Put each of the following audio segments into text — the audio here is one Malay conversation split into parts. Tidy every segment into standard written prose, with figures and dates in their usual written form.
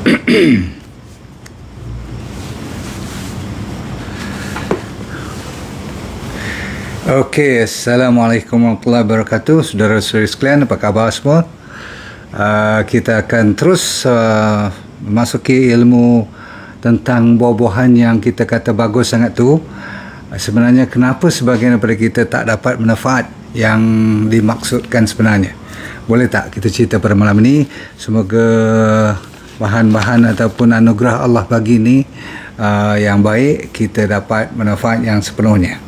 Okey, Assalamualaikum warahmatullahi wabarakatuh. Saudara-saudari sekalian, apa khabar semua? Kita akan terus memasuki ilmu tentang buah-buahan yang kita kata bagus sangat tu. Sebenarnya kenapa sebahagian daripada kita tak dapat manfaat yang dimaksudkan sebenarnya? Boleh tak kita cerita pada malam ini? Semoga bahan-bahan ataupun anugerah Allah bagi ni yang baik, kita dapat manfaat yang sepenuhnya.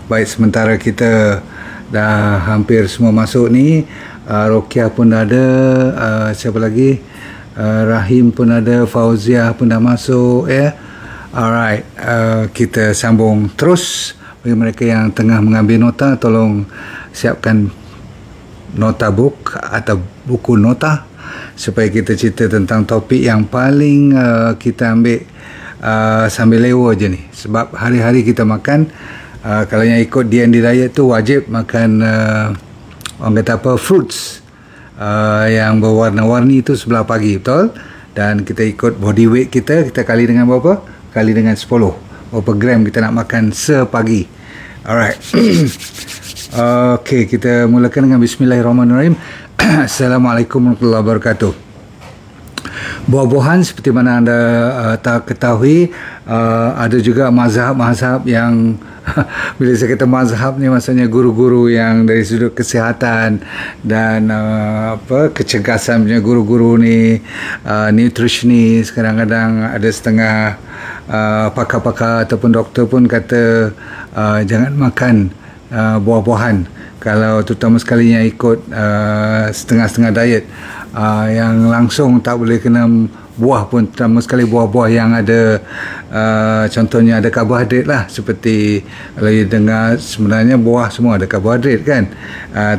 Baik, sementara kita dah hampir semua masuk ni, Rokiah pun ada, siapa lagi, Rahim pun ada, Fauziah pun dah masuk ya. Alright, kita sambung terus. Bagi mereka yang tengah mengambil nota, tolong siapkan nota book atau buku nota supaya kita cerita tentang topik yang paling kita ambil sambil lewa je ni. Sebab hari-hari kita makan, kalau yang ikut D&D diet tu wajib makan orang kata apa, fruits yang berwarna-warni tu sebelah pagi, betul? Dan kita ikut body weight kita kali dengan berapa? Kali dengan 10. Berapa gram kita nak makan sepagi. Alright. Okey, kita mulakan dengan bismillahirrahmanirrahim. Assalamualaikum warahmatullahi wabarakatuh. Buah-buahan seperti mana anda tak ketahui, ada juga mazhab-mazhab yang bila saya kata mazhab ni maksudnya guru-guru yang dari sudut kesihatan dan kecergasan punya guru-guru ni, nutritionist, kadang-kadang ada setengah pakar-pakar ataupun doktor pun kata jangan makan buah-buahan. Kalau terutama sekali yang ikut setengah-setengah diet, yang langsung tak boleh kena buah pun, terutama sekali buah-buah yang ada contohnya ada karbohidrat lah, seperti kalau you dengar sebenarnya buah semua ada karbohidrat kan,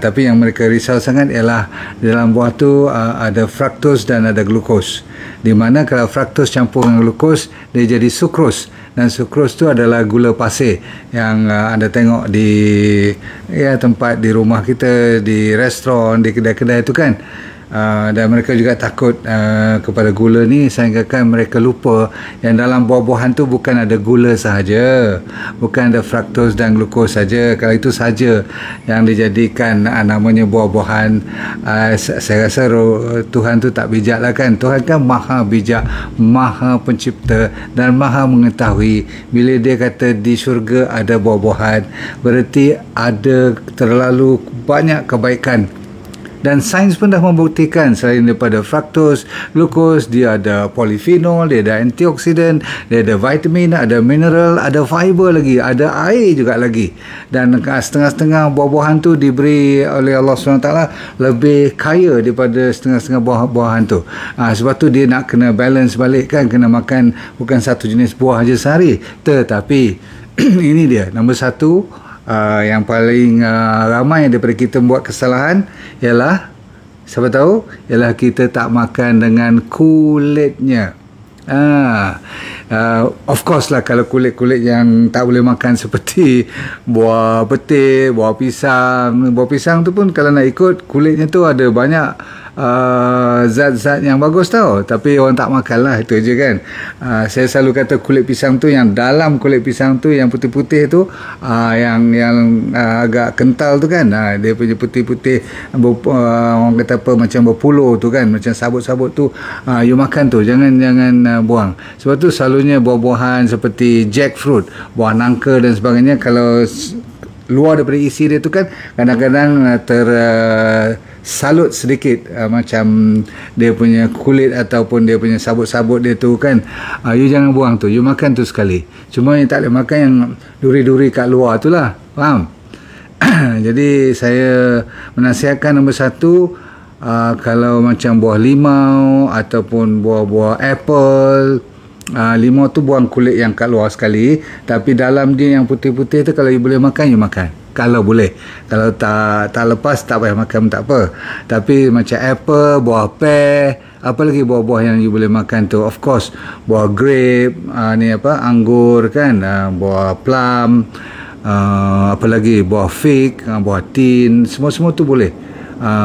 tapi yang mereka risau sangat ialah dalam buah tu ada fructose dan ada glukos, di mana kalau fructose campur dengan glukos dia jadi sucrose, dan sucrose tu adalah gula pasir yang anda tengok di tempat di rumah kita, di restoran, di kedai-kedai tu kan. Dan mereka juga takut kepada gula ni sehinggakan mereka lupa yang dalam buah-buahan tu bukan ada gula sahaja, bukan ada fructose dan glukos saja. Kalau itu saja yang dijadikan namanya buah-buahan, saya rasa Tuhan tu tak bijak lah kan. Tuhan kan maha bijak, maha pencipta dan maha mengetahui. Bila dia kata di syurga ada buah-buahan, berarti ada terlalu banyak kebaikan. Dan sains pun dah membuktikan selain daripada fructose, glukos, dia ada polyphenol, dia ada antioksidan, dia ada vitamin, ada mineral, ada fiber lagi, ada air juga lagi. Dan setengah-setengah buah-buahan tu diberi oleh Allah SWT lebih kaya daripada setengah-setengah buah-buahan tu. Sebab tu dia nak kena balance balik kan, kena makan bukan satu jenis buah je sehari. Tetapi ini dia, nombor satu, yang paling ramai daripada kita buat kesalahan ialah, siapa tahu, ialah kita tak makan dengan kulitnya. Of course lah, kalau kulit-kulit yang tak boleh makan seperti buah petik, buah pisang tu pun kalau nak ikut kulitnya tu ada banyak zat-zat yang bagus tau, tapi orang tak makan lah, itu je kan. Saya selalu kata kulit pisang tu, yang dalam kulit pisang tu yang putih-putih tu, yang agak kental tu kan, dia punya putih-putih, orang kata apa, macam berpuluh tu kan, macam sabut-sabut tu, you makan tu, jangan buang. Sebab tu selalunya buah-buahan seperti jackfruit, buah nangka dan sebagainya, kalau luar daripada isi dia tu kan kadang-kadang salut sedikit, macam dia punya kulit ataupun dia punya sabut-sabut dia tu kan, you jangan buang tu, you makan tu sekali. Cuma you tak boleh makan yang duri-duri kat luar tu lah, faham? Jadi saya menasihatkan nombor satu, kalau macam buah limau ataupun buah-buah apple, limau tu buang kulit yang kat luar sekali, tapi dalam dia yang putih-putih tu kalau you boleh makan, you makan kalau boleh. Kalau tak lepas, tak payah makan, tak apa. Tapi macam apple, buah pear, apa lagi buah-buah yang you boleh makan tu, of course buah grape, anggur kan, buah plum, apa lagi, buah fig, buah tin, semua-semua tu boleh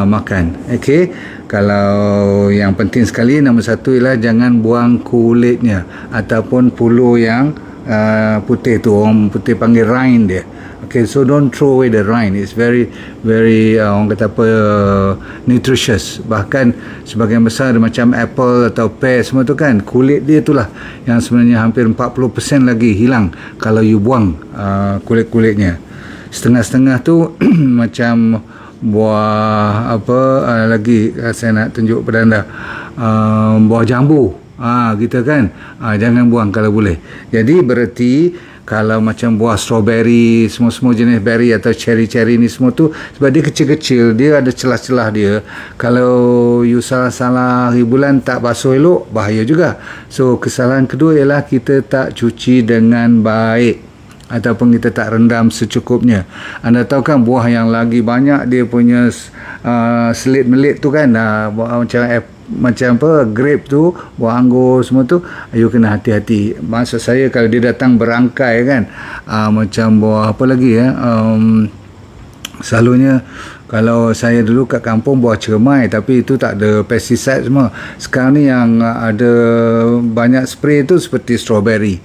makan. Okey, Kalau yang penting sekali, nombor satu ialah jangan buang kulitnya ataupun puluh yang putih tu, orang putih panggil rind dia. Okay, so don't throw away the rind. It's very orang kata apa, nutritious. Bahkan sebagian besar macam apple atau pear semua tu kan, kulit dia itulah yang sebenarnya hampir 40% lagi hilang kalau you buang kulit-kulitnya. Setengah-setengah tu macam buah apa lagi saya nak tunjuk pada anda, buah jambu. Kita kan jangan buang kalau boleh. Jadi berarti kalau macam buah strawberry, semua jenis berry atau cherry ni semua tu, sebab dia kecil-kecil, dia ada celah-celah dia. Kalau you salah-salah bulan tak basuh elok, bahaya juga. So kesalahan kedua ialah kita tak cuci dengan baik ataupun kita tak rendam secukupnya. Anda tahu kan buah yang lagi banyak dia punya selit-melit tu kan, buah macam apa, grape tu, buah anggur semua tu, you kena hati-hati. Maksud saya kalau dia datang berangkai kan, macam buah apa lagi selalunya kalau saya dulu kat kampung buah cermai, tapi itu tak ada pesticide semua. Sekarang ni yang ada banyak spray tu seperti strawberry,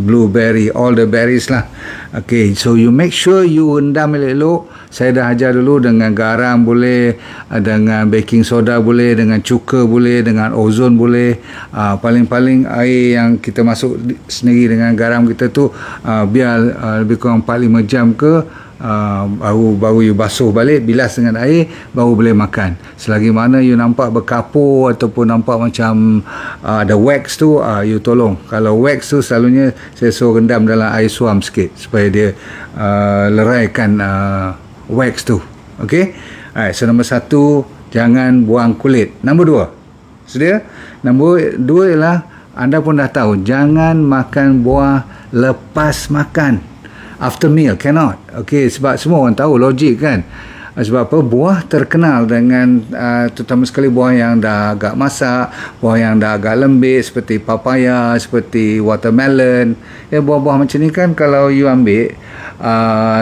blueberry, all the berries lah. Okay, so you make sure you rendam elok-elok. Saya dah ajar dulu dengan garam boleh, dengan baking soda boleh, dengan cuka boleh, dengan ozon boleh. Paling-paling air yang kita masuk sendiri dengan garam kita tu biar lebih kurang 4-5 jam ke, baru you basuh balik, bilas dengan air, baru boleh makan. Selagi mana you nampak berkapur ataupun nampak macam ada wax tu, you tolong. Kalau wax tu selalunya saya suruh rendam dalam air suam sikit supaya dia leraikan wax tu. Okay, so nombor satu, jangan buang kulit. Nombor dua, sedia? Nombor dua ialah, anda pun dah tahu, jangan makan buah lepas makan. After meal, cannot. Okay, sebab semua orang tahu logik kan. Sebab apa? Buah terkenal dengan terutama sekali buah yang dah agak masak, buah yang dah agak lembik seperti papaya, seperti watermelon. Ya, buah-buah macam ni kan kalau you ambil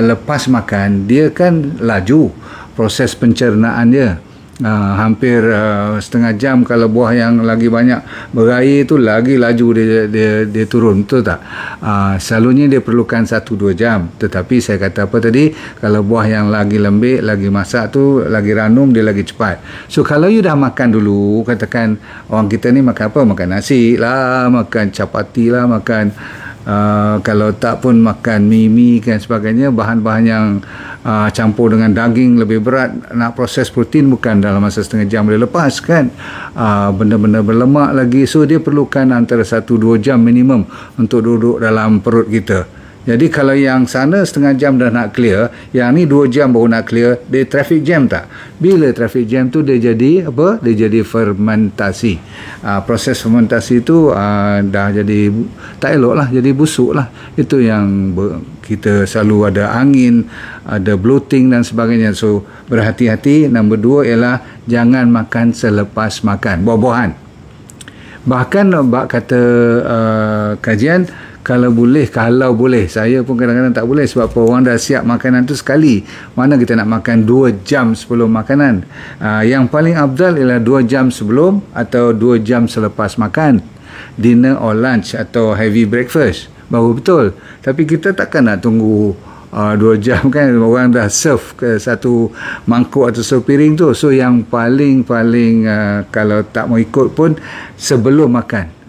lepas makan, dia kan laju proses pencernaan dia. Hampir setengah jam. Kalau buah yang lagi banyak berair tu lagi laju dia turun, betul tak? Selalunya dia perlukan 1-2 jam. Tetapi saya kata apa tadi, kalau buah yang lagi lembik, lagi masak tu, lagi ranum, dia lagi cepat. So kalau you dah makan dulu, katakan orang kita ni makan apa? Makan nasi lah, makan chapati lah, makan kalau tak pun makan mie kan sebagainya, bahan-bahan yang campur dengan daging lebih berat, nak proses protein bukan dalam masa setengah jam boleh lepas kan, benda-benda berlemak lagi. So dia perlukan antara 1-2 jam minimum untuk duduk dalam perut kita. Jadi kalau yang sana setengah jam dah nak clear, yang ni 2 jam baru nak clear, dia traffic jam tak? Bila traffic jam tu dia jadi apa? Dia jadi fermentasi. Proses fermentasi tu dah jadi tak elok lah, jadi busuk lah. Itu yang kita selalu ada angin, ada bloating dan sebagainya. So berhati-hati. Nombor 2 ialah jangan makan selepas makan buah-buahan. Bahkan kata kajian, kalau boleh, saya pun kadang-kadang tak boleh sebab orang dah siap makanan tu sekali. Mana kita nak makan 2 jam sebelum makanan. Yang paling afdal ialah 2 jam sebelum atau 2 jam selepas makan, dinner or lunch atau heavy breakfast, baru betul. Tapi kita takkan nak tunggu 2 jam kan, orang dah serve ke satu mangkuk atau sepiring tu. So yang paling kalau tak mau ikut pun sebelum makan.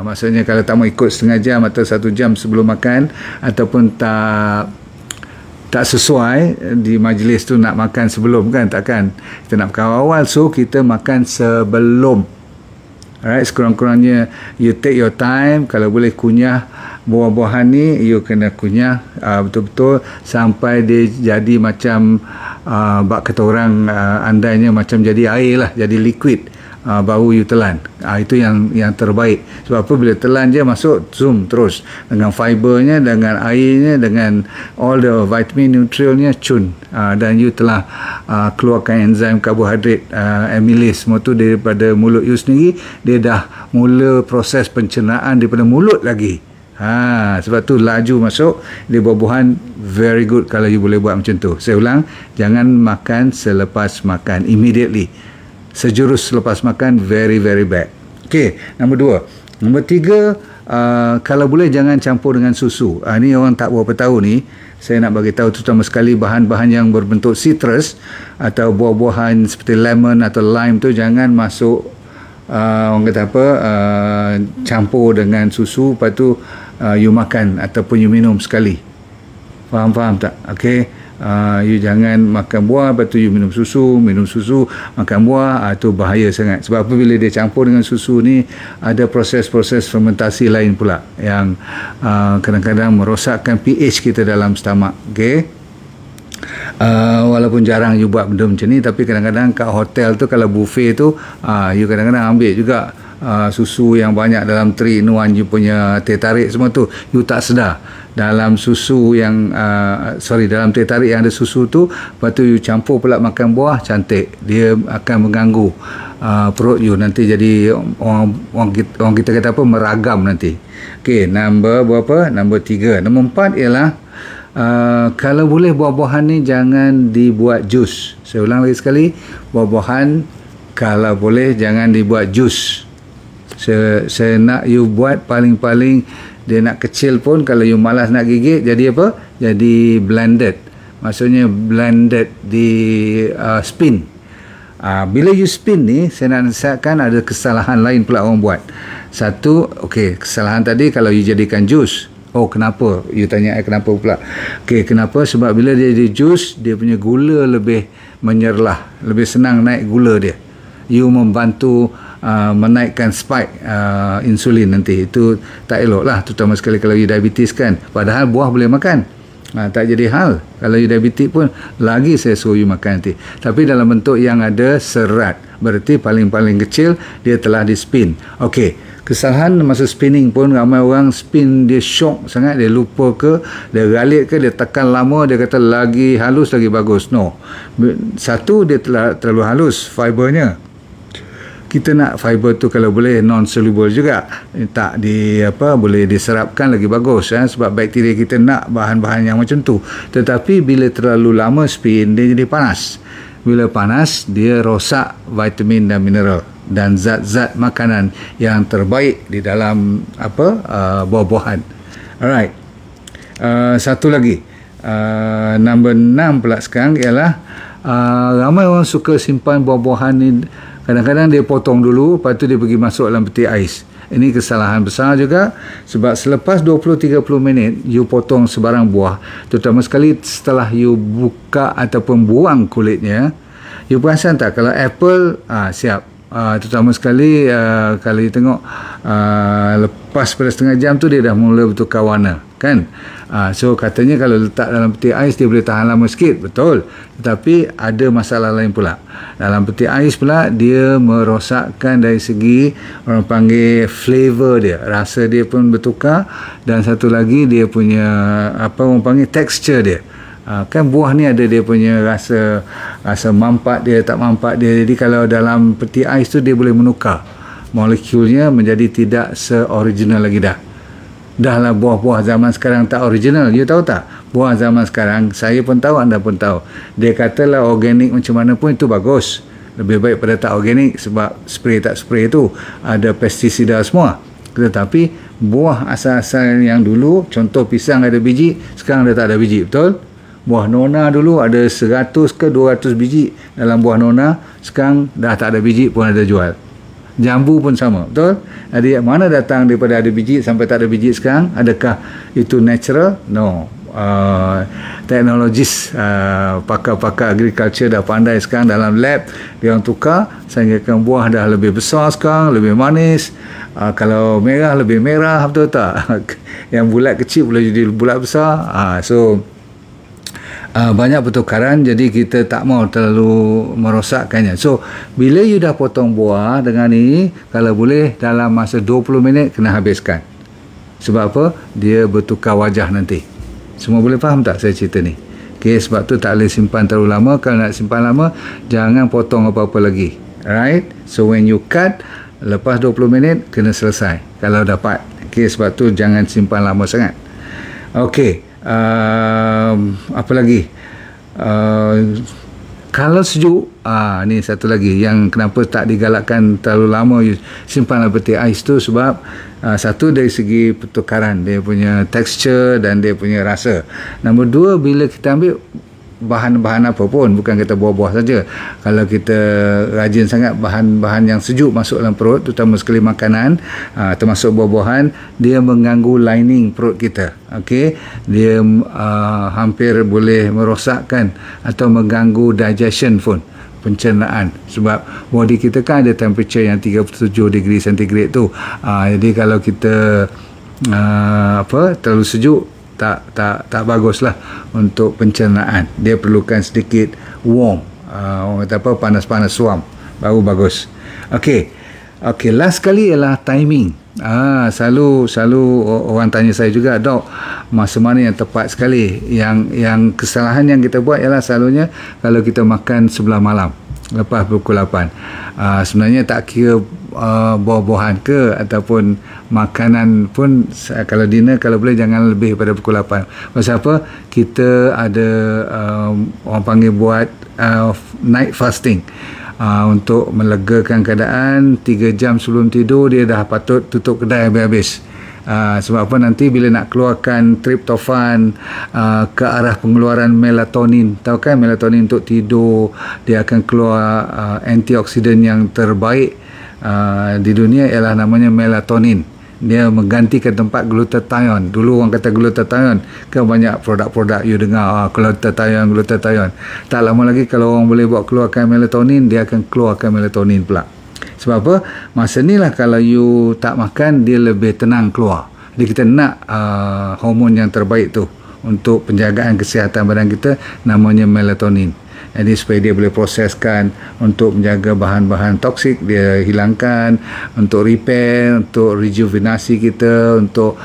Maksudnya kalau tak mau ikut setengah jam atau 1 jam sebelum makan, ataupun tak sesuai di majlis tu nak makan sebelum kan, takkan kita nak makan awal. So kita makan sebelum. Alright, sekurang-kurangnya you take your time. Kalau boleh kunyah buah-buahan ni, you kena kunyah betul-betul sampai dia jadi macam bak kata orang andainya macam jadi air lah, jadi liquid. Baru you telan. Itu yang terbaik. Sebab apa, bila telan je masuk, zoom terus dengan fibernya, dengan airnya, dengan all the vitamin, nutrientnya cun, dan you telah keluarkan enzim karbohidrat, amylase semua tu daripada mulut you sendiri. Dia dah mula proses pencernaan daripada mulut lagi. Sebab tu laju masuk. Dia buah-buahan very good kalau you boleh buat macam tu. Saya ulang, jangan makan selepas makan, immediately. sejurus selepas makan, very bad. Okey, nombor 2. Nombor 3, kalau boleh jangan campur dengan susu. Ni orang tak berapa tahu ni. Saya nak bagi tahu terutama sekali bahan-bahan yang berbentuk citrus atau buah-buahan seperti lemon atau lime tu jangan masuk orang kata apa, campur dengan susu, lepas tu you makan ataupun you minum sekali. Faham tak? Okey. You jangan makan buah lepas tu you minum susu, makan buah, itu bahaya sangat. Sebab apabila dia campur dengan susu ni, ada proses-proses fermentasi lain pula yang kadang-kadang merosakkan pH kita dalam stomach. Okey. Walaupun jarang you buat benda macam ni, tapi kadang-kadang kat hotel tu kalau buffet tu, you kadang-kadang ambil juga susu yang banyak dalam 3-in-1, you punya teh tarik semua tu, you tak sedar dalam susu yang dalam teh tarik yang ada susu tu, lepas tu you campur pula makan buah, cantik, dia akan mengganggu perut you, nanti jadi orang kita kata apa, meragam nanti. Okey, nombor berapa? Nombor 3. Nombor 4 ialah kalau boleh buah-buahan ni jangan dibuat jus. Saya ulang lagi sekali, buah-buahan kalau boleh jangan dibuat jus. Saya nak you buat paling-paling dia nak kecil pun, kalau you malas nak gigit, jadi apa? Jadi blended. Maksudnya blended di spin. Bila you spin ni, saya nak nasihatkan ada kesalahan lain pula orang buat. Satu, okey, kesalahan tadi kalau you jadikan jus. Oh, kenapa? You tanya kenapa pula. Okey, kenapa? Sebab bila dia jadi jus, dia punya gula lebih menyerlah, lebih senang naik gula dia. You membantu menaikkan spike insulin nanti. Itu tak elok lah, terutama sekali kalau you diabetes kan. Padahal buah boleh makan, tak jadi hal. Kalau you diabetes pun lagi saya suruh you makan nanti, tapi dalam bentuk yang ada serat, berarti paling kecil dia telah di spin. Okey, kesalahan masa spinning pun ramai orang spin, dia shock sangat, dia lupa ke, dia galit ke, dia tekan lama, dia kata lagi halus lagi bagus. No, satu, dia telah terlalu halus fibernya. Kita nak fiber tu kalau boleh non-soluble juga, tak boleh diserapkan lagi bagus, sebab bakteria kita nak bahan-bahan yang macam tu. Tetapi bila terlalu lama spin, dia jadi panas. Bila panas, dia rosak vitamin dan mineral dan zat-zat makanan yang terbaik di dalam buah-buahan. Alright. Satu lagi, nombor 6 pula sekarang ialah ramai orang suka simpan buah-buahan ni. Kadang-kadang dia potong dulu, lepas tu dia pergi masuk dalam peti ais. Ini kesalahan besar juga, sebab selepas 20-30 minit you potong sebarang buah, terutama sekali setelah you buka ataupun buang kulitnya, you perasan tak kalau apple siap, terutama sekali kalau you tengok lepas pada setengah jam tu dia dah mula bertukar warna kan. So katanya kalau letak dalam peti ais dia boleh tahan lama sikit, betul, tetapi ada masalah lain pula. Dalam peti ais pula dia merosakkan dari segi orang panggil flavor dia, rasa dia pun bertukar, dan satu lagi dia punya orang panggil texture dia. Kan buah ni ada dia punya rasa mampat dia, tak mampat dia. Jadi kalau dalam peti ais tu dia boleh menukar molekulnya menjadi tidak se-original lagi dah. Dahlah buah-buah zaman sekarang tak original. You tahu tak? Buah zaman sekarang, saya pun tahu, anda pun tahu, dia katalah organik macam mana pun itu bagus. Lebih baik pada tak organik, sebab spray tak spray tu ada pestisida semua. Tetapi buah asal-asal yang dulu, contoh pisang ada biji, sekarang dah tak ada biji, betul? Buah nona dulu ada 100 ke 200 biji dalam buah nona, sekarang dah tak ada biji pun ada jual. Jambu pun sama, betul? Jadi mana datang daripada ada biji sampai tak ada biji sekarang? Adakah itu natural? No. Teknologis, pakar-pakar agriculture dah pandai sekarang dalam lab, dia orang tukar sehinggakan buah dah lebih besar sekarang, lebih manis. Kalau merah lebih merah, betul tak? Yang bulat kecil boleh jadi bulat besar. Banyak pertukaran, jadi kita tak mau terlalu merosakkannya. So bila you dah potong buah dengan ni, kalau boleh dalam masa 20 minit kena habiskan. Sebab apa? Dia bertukar wajah nanti. Semua boleh faham tak saya cerita ni? Okay, sebab tu tak boleh simpan terlalu lama. Kalau nak simpan lama, jangan potong apa-apa lagi. Alright? So when you cut, lepas 20 minit kena selesai kalau dapat. Okay, sebab tu jangan simpan lama sangat. Okay. Apa lagi? Kalau sejuk, ni satu lagi yang kenapa tak digalakkan terlalu lama simpan dalam peti ais tu, sebab satu dari segi pertukaran dia punya tekstur dan dia punya rasa. Nombor dua, bila kita ambil bahan-bahan apa pun, bukan kata buah-buah saja, kalau kita rajin sangat bahan-bahan yang sejuk masuk dalam perut, terutama sekali makanan, termasuk buah-buahan, dia mengganggu lining perut kita. Okey, dia hampir boleh merosakkan atau mengganggu digestion pun, pencernaan, sebab body kita kan ada temperature yang 37 degree centigrade tu. Jadi kalau kita terlalu sejuk, tak baguslah untuk pencernaan. Dia perlukan sedikit warm, orang kata apa, panas-panas suam, baru bagus. Okey, last kali ialah timing. Selalu orang tanya saya juga, Dok, masa mana yang tepat sekali? Yang kesalahan yang kita buat ialah selalunya kalau kita makan sebelah malam lepas pukul 8. Sebenarnya tak kira buah-buahan ke ataupun makanan pun, kalau dinner kalau boleh jangan lebih pada pukul 8. Pasal apa? Kita ada orang panggil buat night fasting, untuk melegakan keadaan. 3 jam sebelum tidur dia dah patut tutup kedai habis-habis. Sebab apa? Nanti bila nak keluarkan tryptophan ke arah pengeluaran melatonin, tahu kan melatonin untuk tidur, dia akan keluar antioksidan yang terbaik di dunia ialah namanya melatonin. Dia menggantikan tempat glutathione. Dulu orang kata glutathione, kan banyak produk-produk you dengar, glutathione. Tak lama lagi kalau orang boleh buat keluarkan melatonin, dia akan keluarkan melatonin pula. Sebab apa? Masa ni lah kalau you tak makan, dia lebih tenang keluar. Jadi kita nak hormon yang terbaik tu untuk penjagaan kesihatan badan kita, namanya melatonin. Jadi supaya dia boleh proseskan untuk menjaga bahan-bahan toksik, dia hilangkan, untuk repair, untuk rejuvenasi kita, untuk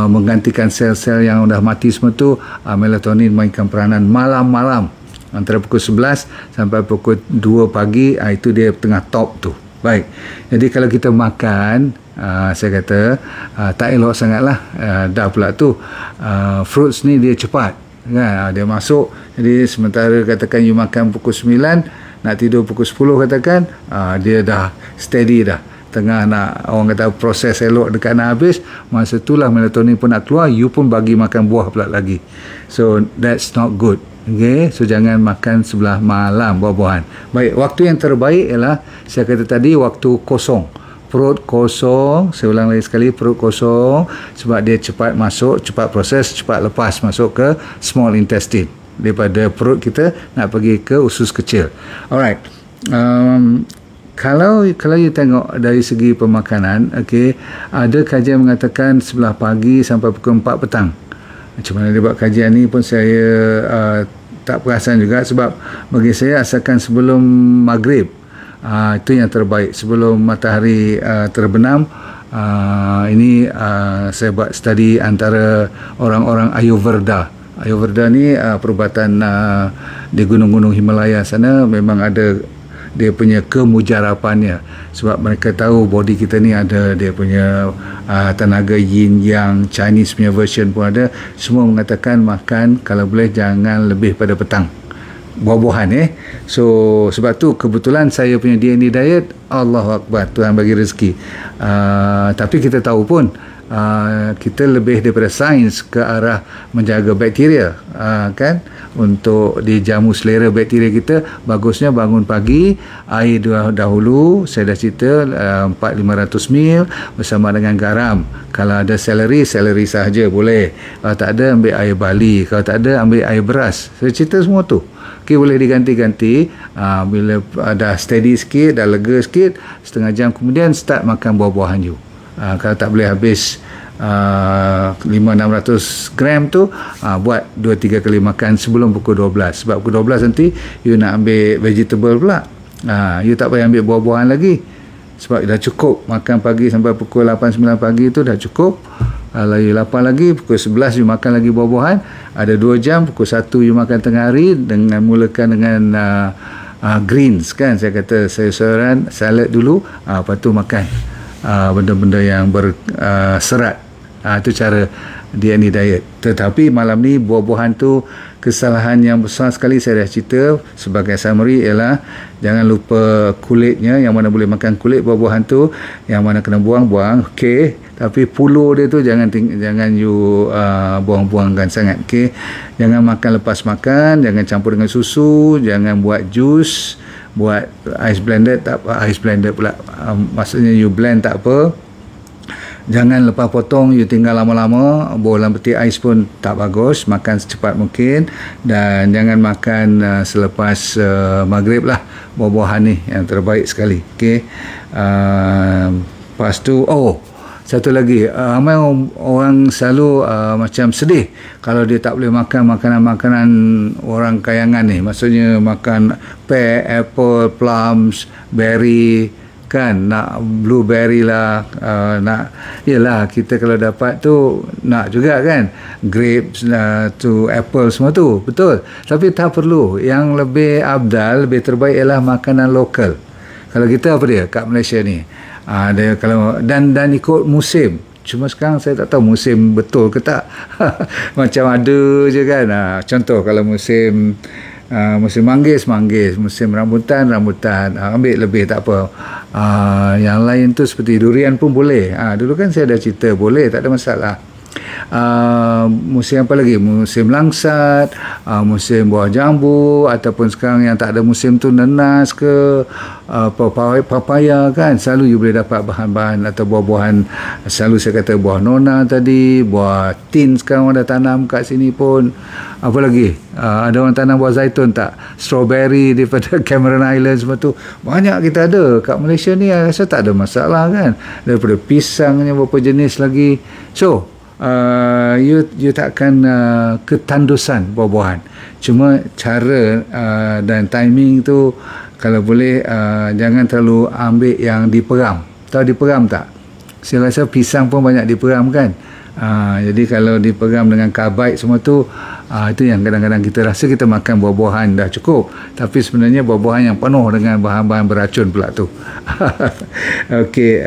menggantikan sel-sel yang dah mati semua tu. Melatonin mainkan peranan malam-malam antara pukul 11 sampai pukul 2 pagi. Itu dia tengah top tu. Baik, jadi kalau kita makan, saya kata tak elok sangatlah. Dah pula tu, fruits ni dia cepat kan, dia masuk. Jadi sementara katakan you makan pukul 9, nak tidur pukul 10 katakan, dia dah steady dah, tengah nak, orang kata proses elok dekat nak habis. Masa itulah melatonin pun nak keluar, you pun bagi makan buah pula lagi. So that's not good. Okay, so jangan makan sebelah malam buah-buahan. Baik, waktu yang terbaik ialah, saya kata tadi, waktu kosong, perut kosong. Saya ulang lagi sekali, perut kosong, sebab dia cepat masuk, cepat proses, cepat lepas masuk ke small intestine, daripada perut kita nak pergi ke usus kecil. Alright, kalau you tengok dari segi pemakanan, okay, ada kajian mengatakan sebelah pagi sampai pukul 4 petang. Macam mana dia buat kajian ni pun saya tak perasan juga, sebab bagi saya asalkan sebelum maghrib, itu yang terbaik, sebelum matahari terbenam. Ini saya buat study antara orang-orang Ayurveda. Ayurveda ni perubatan di gunung-gunung Himalaya sana, memang ada dia punya kemujarapannya, sebab mereka tahu body kita ni ada dia punya tenaga yin yang, Chinese punya version pun ada. Semua mengatakan makan kalau boleh jangan lebih pada petang, buah-buahan. So sebab tu kebetulan saya punya DNA diet, Allahu Akbar, Tuhan bagi rezeki. Tapi kita tahu pun kita lebih daripada sains ke arah menjaga bakteria, kan, untuk dijamu selera bakteria kita. Bagusnya bangun pagi, air dahulu, saya dah cerita 400-500 ml bersama dengan garam. Kalau ada seleri sahaja boleh, kalau tak ada ambil air barley, kalau tak ada ambil air beras. Saya cerita semua tu. Okay, boleh diganti-ganti. Bila dah steady sikit, dah lega sikit, setengah jam kemudian start makan buah-buahan you. Kalau tak boleh habis 500-600 gram tu, buat 2-3 kali makan sebelum pukul 12. Sebab pukul 12 nanti you nak ambil vegetable pula, you tak payah ambil buah-buahan lagi, sebab dah cukup makan pagi sampai pukul 8-9 pagi tu dah cukup. Kalau you lapar lagi, pukul 11 you makan lagi buah-buahan, ada 2 jam, pukul 1 you makan tengah hari, dengan mulakan dengan greens, kan, saya kata sayur-sayuran, salad dulu, lepas tu makan benda-benda yang berserat. Itu cara DNA diet. Tetapi malam ni buah-buahan tu, kesalahan yang besar sekali saya dah cerita sebagai summary ialah jangan lupa kulitnya, yang mana boleh makan kulit buah-buahan tu, yang mana kena buang-buang, okey, tapi puluh dia tu jangan you buang-buangkan sangat, okey. Jangan makan lepas makan, jangan campur dengan susu, jangan buat jus, buat ice blended tak apa, ice blended pula, maksudnya you blend tak apa. Jangan lepas potong you tinggal lama-lama, bolan peti ais pun tak bagus. Makan secepat mungkin, dan jangan makan selepas maghrib lah. Buah-buahan ni yang terbaik sekali, okey. Lepas tu satu lagi, ramai orang selalu macam sedih kalau dia tak boleh makan makanan-makanan orang kayangan ni, maksudnya makan pear, apple, plums, berry kan, nak blueberry lah, nak, yelah kita kalau dapat tu nak juga kan, grapes tu, apple semua tu, betul, tapi tak perlu. Yang lebih abdal, lebih terbaik ialah makanan lokal. Kalau kita apa dia kat Malaysia ni, dia kalau dan ikut musim. Cuma sekarang saya tak tahu musim betul ke tak. Macam ada je kan, contoh kalau musim manggis, musim rambutan, ambil lebih tak apa. Yang lain tu seperti durian pun boleh. Dulu kan saya dah cerita boleh, tak ada masalah. Musim apa lagi? Musim langsat, musim buah jambu, ataupun sekarang yang tak ada musim tu nenas ke, papaya kan, selalu you boleh dapat bahan-bahan atau buah-buahan. Selalu saya kata buah nona tadi, buah tin sekarang ada tanam kat sini pun. Apa lagi? Ada orang tanam buah zaitun tak? Strawberry daripada Cameron Island semua tu banyak kita ada kat Malaysia ni. Rasa tak ada masalah kan. Daripada pisangnya berapa jenis lagi. So you takkan ketandusan buah-buahan. Cuma cara dan timing tu kalau boleh jangan terlalu ambil yang diperam. Tahu diperam tak? Saya rasa pisang pun banyak diperam kan. Jadi kalau diperam dengan karbid semua tu, itu yang kadang-kadang kita rasa kita makan buah-buahan dah cukup, tapi sebenarnya buah-buahan yang penuh dengan bahan-bahan beracun pula tu. Okey,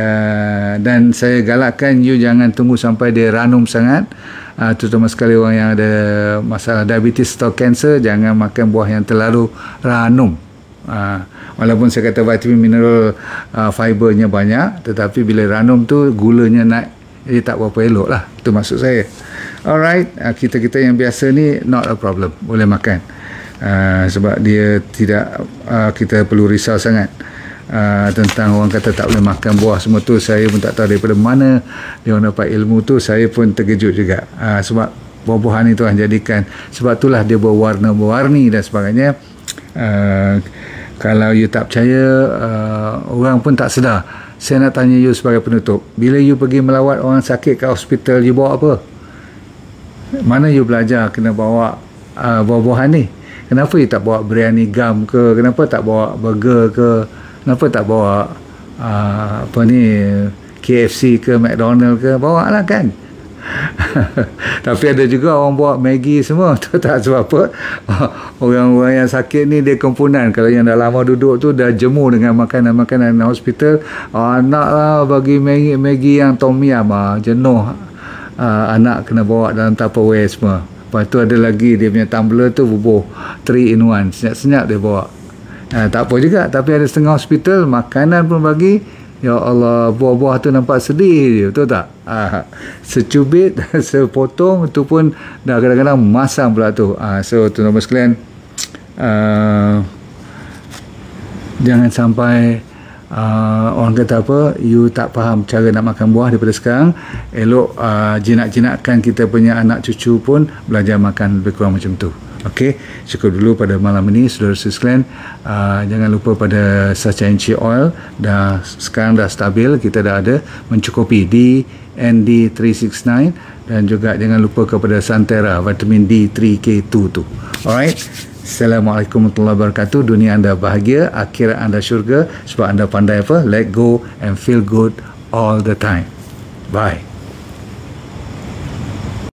dan saya galakkan you jangan tunggu sampai dia ranum sangat, terutama sekali orang yang ada masalah diabetes atau kanser. Jangan makan buah yang terlalu ranum. Walaupun saya kata vitamin, mineral, fibernya banyak, tetapi bila ranum tu gulanya naik, jadi tak berapa elok lah. Itu maksud saya. Alright, kita yang biasa ni not a problem, boleh makan. Sebab dia tidak, kita perlu risau sangat tentang orang kata tak boleh makan buah semua tu. Saya pun tak tahu daripada mana dia orang dapat ilmu tu. Saya pun terkejut juga, sebab buah-buahan itu jadikan, sebab itulah dia berwarna-warni dan sebagainya. Kalau you tak percaya, orang pun tak sedar. Saya nak tanya you sebagai penutup, bila you pergi melawat orang sakit kat hospital, you bawa apa? Mana you belajar kena bawa buah-buahan ni? Kenapa you tak bawa biryani gam ke? Kenapa tak bawa burger ke? Kenapa tak bawa KFC ke, McDonald ke? Bawa lah kan. Tapi ada juga orang bawa Maggi semua. Tu tak sebab apa. Orang-orang yang sakit ni dia kumpulan. Kalau yang dah lama duduk tu dah jemu dengan makanan-makanan hospital, naklah bagi Maggi yang tom yum, jenuh. Anak kena bawa dalam Tupperware semua. Lepas tu ada lagi dia punya tumbler tu bubuh 3 in 1, senyap-senyap dia bawa. Tak apa juga. Tapi ada setengah hospital makanan pun bagi. Ya Allah, buah-buah tu nampak sedih je, betul tak? Secubit, sepotong, tu pun dah kadang-kadang masam pula tu. So tuan-tuan sekalian, jangan sampai orang kata apa, you tak faham cara nak makan buah. Daripada sekarang, elok jinak-jinakkan kita punya anak cucu pun belajar makan lebih kurang macam tu. Okey, cukup dulu pada malam ini saudara-saudara sekalian. Jangan lupa pada Sacha Enchi Oil sekarang dah stabil, kita dah ada mencukupi DND 369, dan juga jangan lupa kepada Santera vitamin D3K2 tu. Alright, Assalamualaikum warahmatullahi wabarakatuh. Dunia anda bahagia, akhirat anda syurga, sebab anda pandai apa? Let go and feel good all the time. Bye.